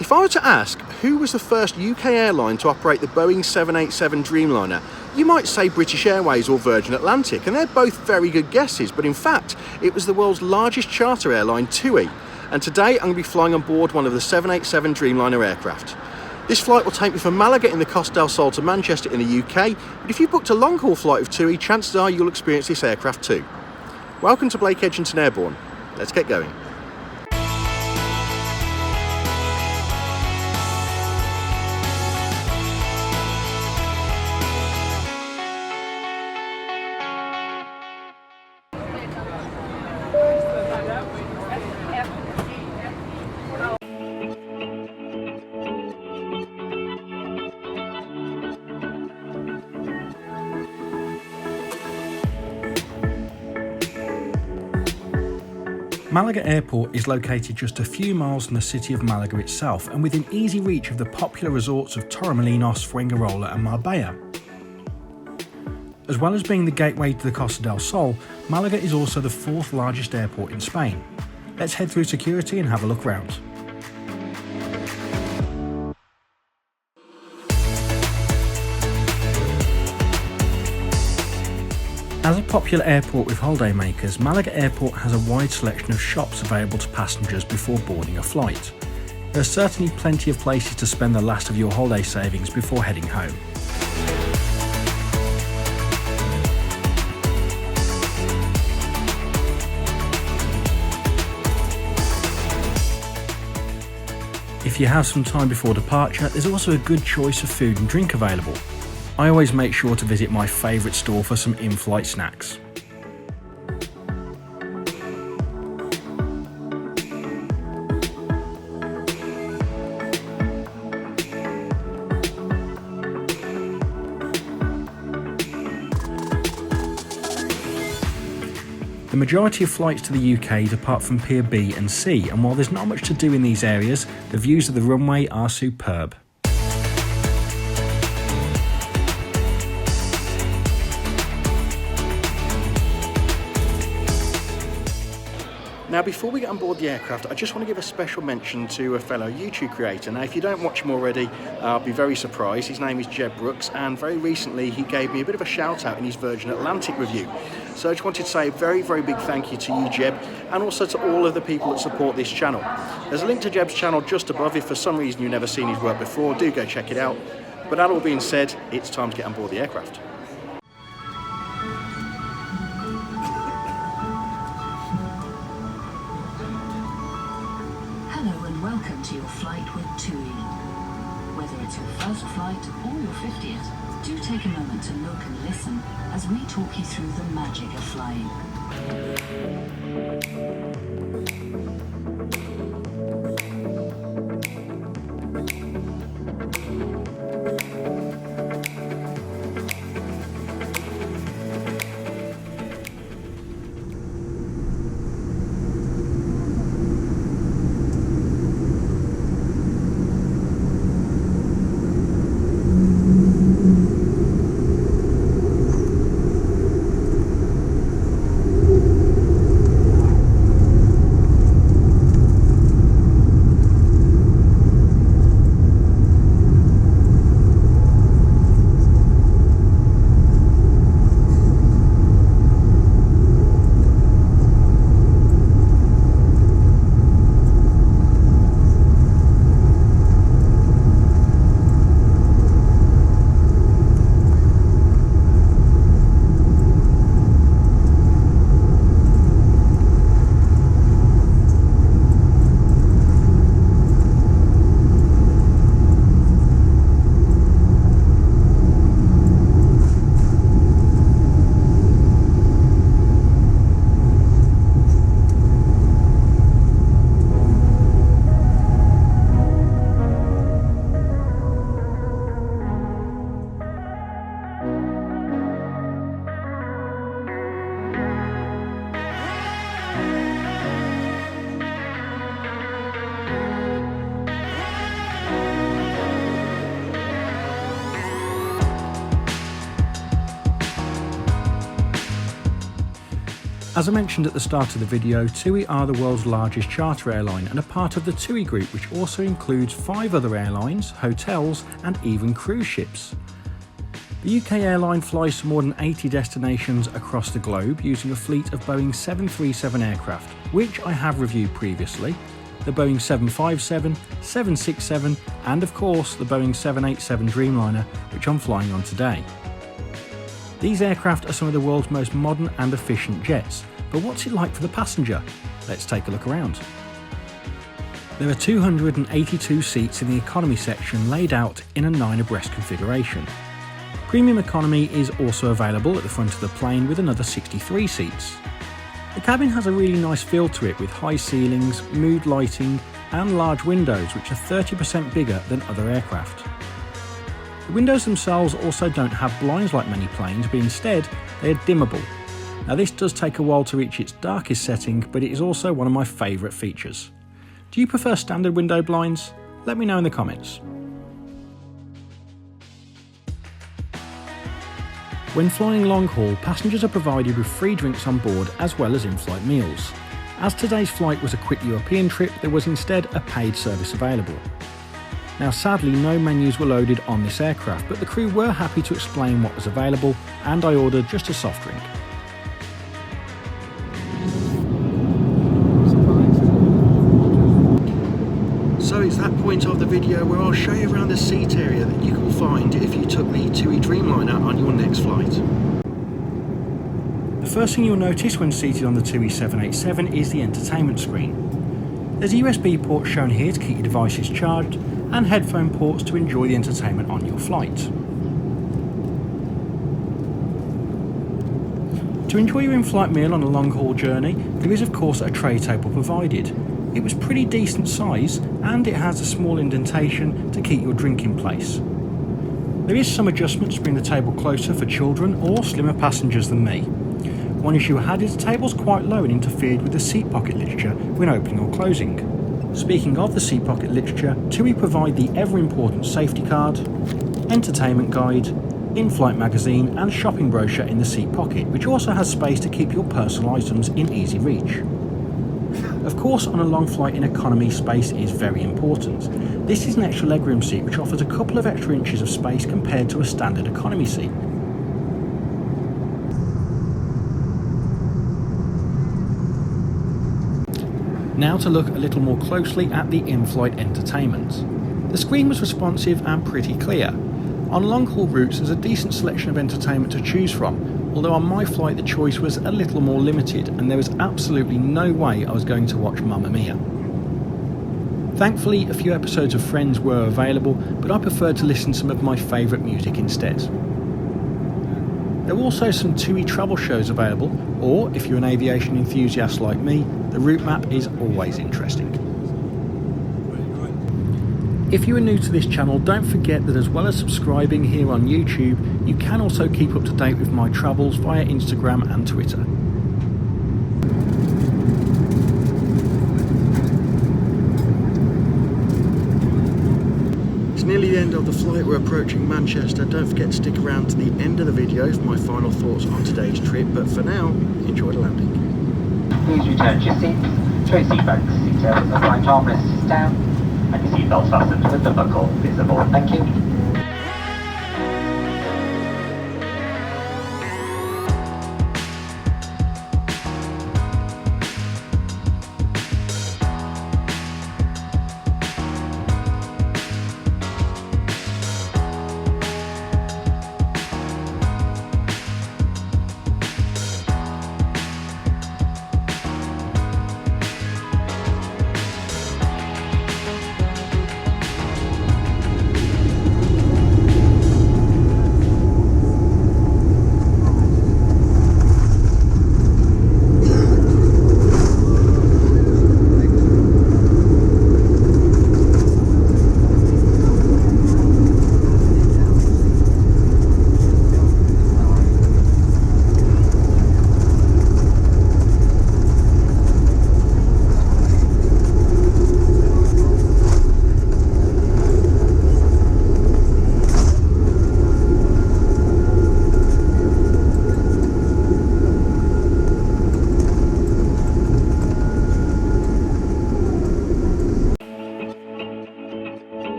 If I were to ask who was the first UK airline to operate the Boeing 787 Dreamliner, you might say British Airways or Virgin Atlantic, and they're both very good guesses, but in fact, it was the world's largest charter airline, TUI. And today I'm going to be flying on board one of the 787 Dreamliner aircraft. This flight will take me from Malaga in the Costa del Sol to Manchester in the UK, but if you booked a long-haul flight of TUI, chances are you'll experience this aircraft too. Welcome to Blake Edgington Airborne. Let's get going. Malaga Airport is located just a few miles from the city of Malaga itself and within easy reach of the popular resorts of Torremolinos, Fuengirola and Marbella. As well as being the gateway to the Costa del Sol, Malaga is also the fourth largest airport in Spain. Let's head through security and have a look round. As a popular airport with holidaymakers, Malaga Airport has a wide selection of shops available to passengers before boarding a flight. There are certainly plenty of places to spend the last of your holiday savings before heading home. If you have some time before departure, there's also a good choice of food and drink available. I always make sure to visit my favourite store for some in-flight snacks. The majority of flights to the UK depart from Pier B and C, and while there's not much to do in these areas, the views of the runway are superb. Now, before we get on board the aircraft, I just want to give a special mention to a fellow YouTube creator. Now, if you don't watch him already, I'll be very surprised. His name is Jeb Brooks, and very recently he gave me a bit of a shout out in his Virgin Atlantic review. So I just wanted to say a very, very big thank you to you, Jeb, and also to all of the people that support this channel. There's a link to Jeb's channel just above. If for some reason you've never seen his work before, do go check it out. But that all being said, it's time to get on board the aircraft. Welcome to your flight with TUI. Whether it's your first flight or your 50th, do take a moment to look and listen as we talk you through the magic of flying. As I mentioned at the start of the video, TUI are the world's largest charter airline and are part of the TUI Group, which also includes 5 other airlines, hotels and even cruise ships. The UK airline flies to more than 80 destinations across the globe using a fleet of Boeing 737 aircraft, which I have reviewed previously, the Boeing 757, 767 and of course the Boeing 787 Dreamliner, which I'm flying on today. These aircraft are some of the world's most modern and efficient jets, but what's it like for the passenger? Let's take a look around. There are 282 seats in the economy section laid out in a 9 abreast configuration. Premium economy is also available at the front of the plane with another 63 seats. The cabin has a really nice feel to it with high ceilings, mood lighting and large windows which are 30% bigger than other aircraft. The windows themselves also don't have blinds like many planes, but instead they are dimmable. Now this does take a while to reach its darkest setting, but it is also one of my favourite features. Do you prefer standard window blinds? Let me know in the comments. When flying long haul, passengers are provided with free drinks on board as well as in-flight meals. As today's flight was a quick European trip, there was instead a paid service available. Now sadly no menus were loaded on this aircraft, but the crew were happy to explain what was available and I ordered just a soft drink. So it's that point of the video where I'll show you around the seat area that you can find if you took the TUI Dreamliner on your next flight. The first thing you'll notice when seated on the TUI 787 is the entertainment screen. There's a USB port shown here to keep your devices charged and headphone ports to enjoy the entertainment on your flight. To enjoy your in-flight meal on a long-haul journey, there is of course a tray table provided. It was pretty decent size and it has a small indentation to keep your drink in place. There is some adjustments to bring the table closer for children or slimmer passengers than me. One issue I had is the table's quite low and interfered with the seat pocket literature when opening or closing. Speaking of the seat pocket literature, TUI provide the ever-important safety card, entertainment guide, in-flight magazine and shopping brochure in the seat pocket, which also has space to keep your personal items in easy reach. Of course, on a long flight in economy, space is very important. This is an extra legroom seat which offers a couple of extra inches of space compared to a standard economy seat. Now to look a little more closely at the in-flight entertainment. The screen was responsive and pretty clear. On long-haul routes there's a decent selection of entertainment to choose from, although on my flight the choice was a little more limited and there was absolutely no way I was going to watch Mamma Mia. Thankfully a few episodes of Friends were available, but I preferred to listen to some of my favourite music instead. There were also some TUI travel shows available, or if you're an aviation enthusiast like me, the route map is always interesting. If you are new to this channel, don't forget that as well as subscribing here on YouTube, you can also keep up to date with my travels via Instagram and Twitter. It's nearly the end of the flight, we're approaching Manchester. Don't forget to stick around to the end of the video for my final thoughts on today's trip, but for now, enjoy the landing. Please return to your seats, throw your seat backs, seat tails, and right armrests down, and your seatbelt fastened with the buckle visible. Thank you.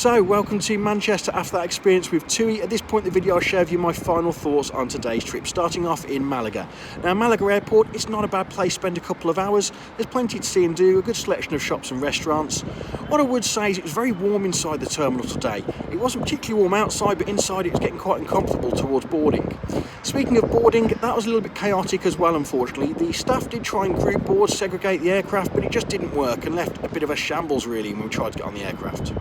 So, welcome to Manchester after that experience with TUI. At this point in the video, I'll share with you my final thoughts on today's trip, starting off in Malaga. Now, Malaga Airport, it's not a bad place to spend a couple of hours. There's plenty to see and do, a good selection of shops and restaurants. What I would say is it was very warm inside the terminal today. It wasn't particularly warm outside, but inside it was getting quite uncomfortable towards boarding. Speaking of boarding, that was a little bit chaotic as well, unfortunately. The staff did try and group board, segregate the aircraft, but it just didn't work and left a bit of a shambles, really, when we tried to get on the aircraft.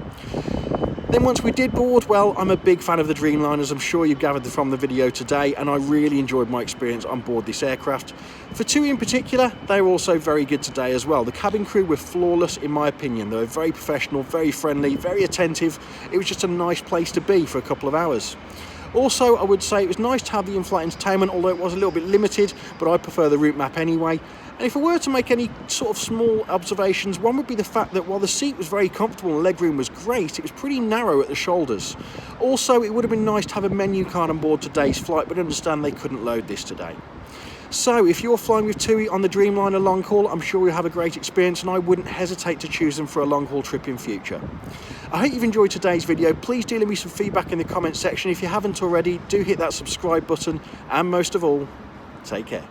Then once we did board, well, I'm a big fan of the Dreamliners, I'm sure you've gathered from the video today, and I really enjoyed my experience on board this aircraft. For TUI in particular, they were also very good today as well. The cabin crew were flawless in my opinion. They were very professional, very friendly, very attentive. It was just a nice place to be for a couple of hours. Also, I would say it was nice to have the in-flight entertainment, although it was a little bit limited, but I prefer the route map anyway. And if I were to make any sort of small observations, one would be the fact that while the seat was very comfortable and legroom was great, it was pretty narrow at the shoulders. Also, it would have been nice to have a menu card on board today's flight, but I understand they couldn't load this today. So, if you're flying with TUI on the Dreamliner long haul, I'm sure you'll have a great experience, and I wouldn't hesitate to choose them for a long haul trip in future. I hope you've enjoyed today's video. Please do leave me some feedback in the comment section. If you haven't already, do hit that subscribe button, and most of all, take care.